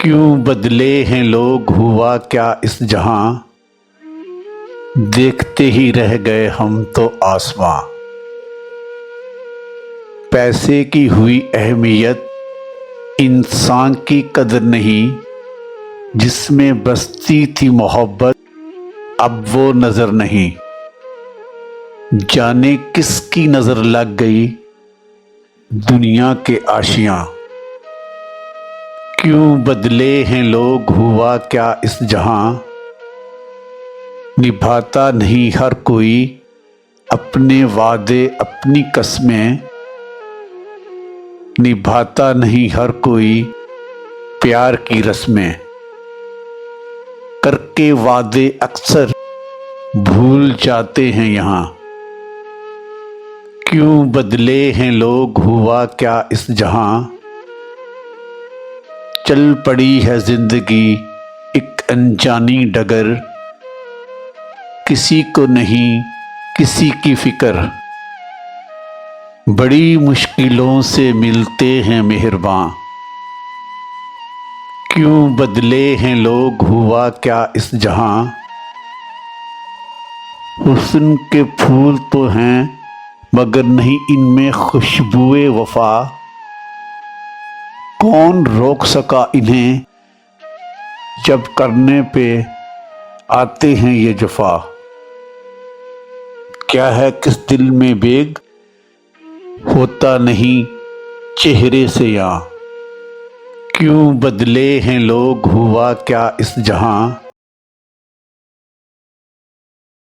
क्यों बदले हैं लोग, हुआ क्या इस जहां, देखते ही रह गए हम तो आसमां। पैसे की हुई अहमियत, इंसान की कदर नहीं, जिसमें बसती थी मोहब्बत अब वो नजर नहीं। जाने किसकी नजर लग गई दुनिया के आशियां। क्यों बदले हैं लोग, हुआ क्या इस जहां, निभाता नहीं हर कोई अपने वादे अपनी कस्में, निभाता नहीं हर कोई प्यार की रस्में। करके वादे अक्सर भूल जाते हैं यहाँ। क्यों बदले हैं लोग, हुआ क्या इस जहां, चल पड़ी है जिंदगी एक अनजानी डगर, किसी को नहीं किसी की फिक्र, बड़ी मुश्किलों से मिलते हैं मेहरबां। क्यों बदले हैं लोग, हुआ क्या इस जहां, हुस्न के फूल तो हैं मगर नहीं इनमें खुशबुए वफा, कौन रोक सका इन्हें जब करने पे आते हैं ये जफा। क्या है किस दिल में बेग, होता नहीं चेहरे से यहाँ। क्यों बदले हैं लोग, हुआ क्या इस जहां,